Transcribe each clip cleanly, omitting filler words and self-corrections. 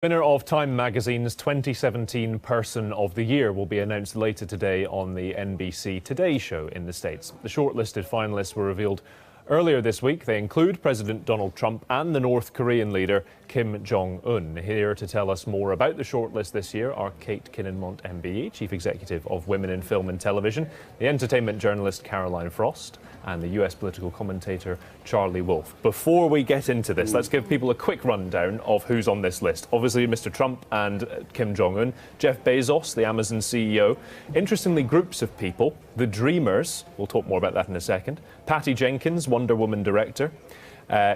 Winner of Time magazine's 2017 Person of the Year will be announced later today on the NBC Today show in the States. The shortlisted finalists were revealed earlier this week. They include President Donald Trump and the North Korean leader Kim Jong-un. Here to tell us more about the shortlist this year are Kate Kininmontt MBE, Chief Executive of Women in Film and Television, the entertainment journalist Caroline Frost, and the US political commentator Charlie Wolf. Before we get into this, let's give people a quick rundown of who's on this list. Obviously, Mr. Trump and Kim Jong-un, Jeff Bezos, the Amazon CEO. Interestingly, groups of people, the Dreamers, we'll talk more about that in a second, Patty Jenkins, Wonder Woman director,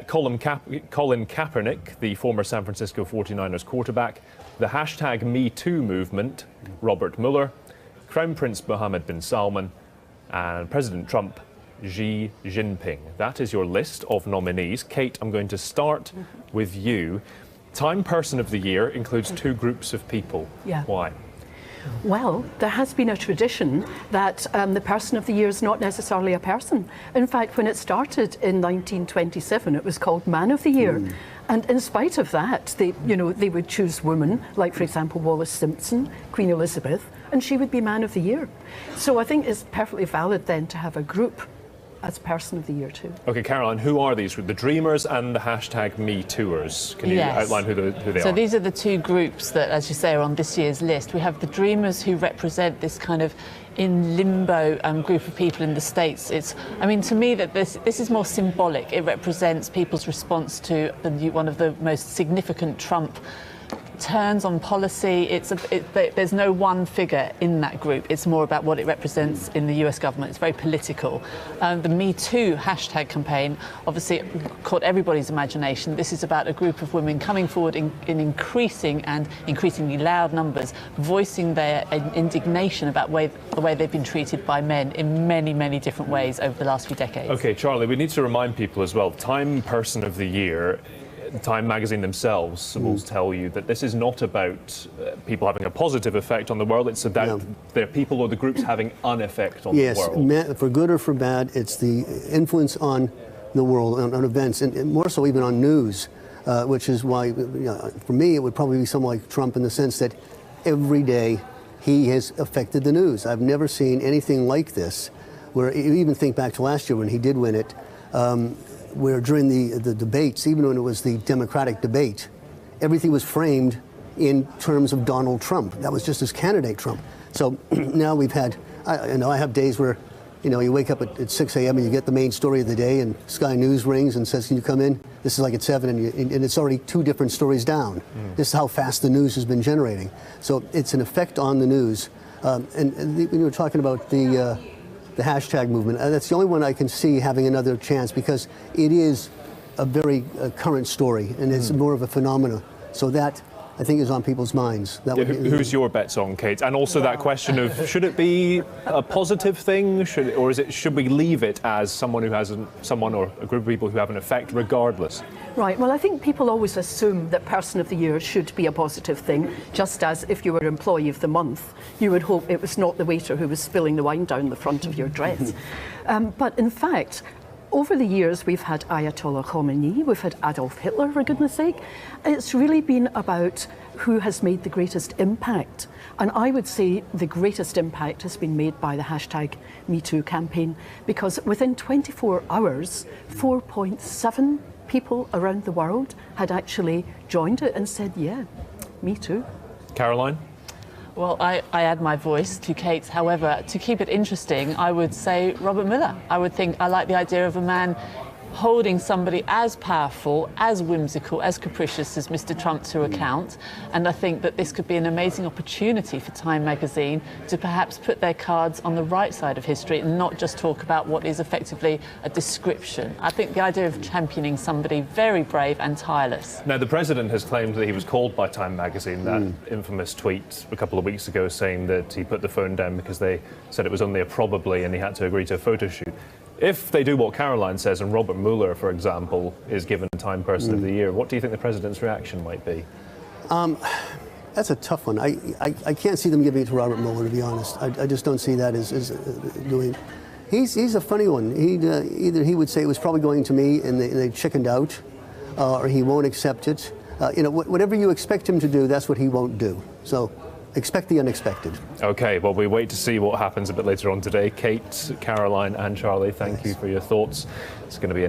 Colin Kaepernick, the former San Francisco 49ers quarterback, the hashtag #MeToo movement, Robert Mueller, Crown Prince Mohammed bin Salman, and President Trump, Xi Jinping. That is your list of nominees. Kate, I'm going to start with you. Time Person of the Year includes two groups of people. Yeah. Why? Well, there has been a tradition that the Person of the Year is not necessarily a person. In fact, when it started in 1927, it was called Man of the Year. And in spite of that, they would choose women, like, for example, Wallis Simpson, Queen Elizabeth, and she would be Man of the Year. So I think it's perfectly valid then to have a group as Person of the Year too. OK, Caroline, who are these? The Dreamers and the hashtag #MeTooers. Can you outline who they are? So these are the two groups that, as you say, are on this year's list. We have the Dreamers, who represent this kind of in limbo group of people in the States. I mean, to me, that this is more symbolic. It represents people's response to one of the most significant Trump turns on policy. There's no one figure in that group. It's more about what it represents in the US government. It's very political. The Me Too hashtag campaign obviously caught everybody's imagination. This is about a group of women coming forward in increasing and increasingly loud numbers, voicing their indignation about the way they've been treated by men in many, many different ways over the last few decades. OK, Charlie, we need to remind people as well, Time Person of the Year, Time magazine themselves will tell you that this is not about people having a positive effect on the world. It's about their people or the groups having an effect on the world. Yes, for good or for bad, it's the influence on the world, on events, and more so even on news, which is why, for me, it would probably be someone like Trump in the sense that every day he has affected the news. I've never seen anything like this, where you even think back to last year when he did win it, where during the debates, even when it was the Democratic debate, everything was framed in terms of Donald Trump. That was just his candidate, Trump. So now we've had, I have days where, you wake up at 6 a.m. and you get the main story of the day and Sky News rings and says, can you come in? This is like at 7 and it's already two different stories down. This is how fast the news has been generating. So it's an effect on the news. And you were talking about the hashtag movement. That's the only one I can see having another chance because it is a very current story and it's more of a phenomenon. So that, I think, is on people's minds. Who's your bets on, Kate? And also that question of, should it be a positive thing? Should we leave it as someone or a group of people who have an effect regardless? Right, well, I think people always assume that Person of the Year should be a positive thing, just as if you were Employee of the Month, you would hope it was not the waiter who was spilling the wine down the front of your dress. But in fact, over the years, we've had Ayatollah Khomeini, we've had Adolf Hitler, for goodness sake. It's really been about who has made the greatest impact. And I would say the greatest impact has been made by the hashtag #MeToo campaign, because within 24 hours, 4.7 people around the world had actually joined it and said, yeah, me too. Caroline? Well, I add my voice to Kate's. However, to keep it interesting, I would say Robert Mueller. I like the idea of a man holding somebody as powerful, as whimsical, as capricious as Mr. Trump to account. And I think that this could be an amazing opportunity for Time magazine to perhaps put their cards on the right side of history and not just talk about what is effectively a description. I think the idea of championing somebody very brave and tireless. Now, the president has claimed that he was called by Time magazine, that infamous tweet a couple of weeks ago saying that he put the phone down because they said it was only a probably and he had to agree to a photo shoot. If they do what Caroline says and Robert Mueller, for example, is given Time Person of the Year, what do you think the president's reaction might be? That's a tough one. I can't see them giving it to Robert Mueller, to be honest. I just don't see that as doing. He's a funny one. Either he would say it was probably going to me and they chickened out, or he won't accept it. whatever you expect him to do, that's what he won't do. So expect the unexpected. Okay, well, we wait to see what happens a bit later on today. Kate, Caroline and Charlie, thank you for your thoughts. It's going to be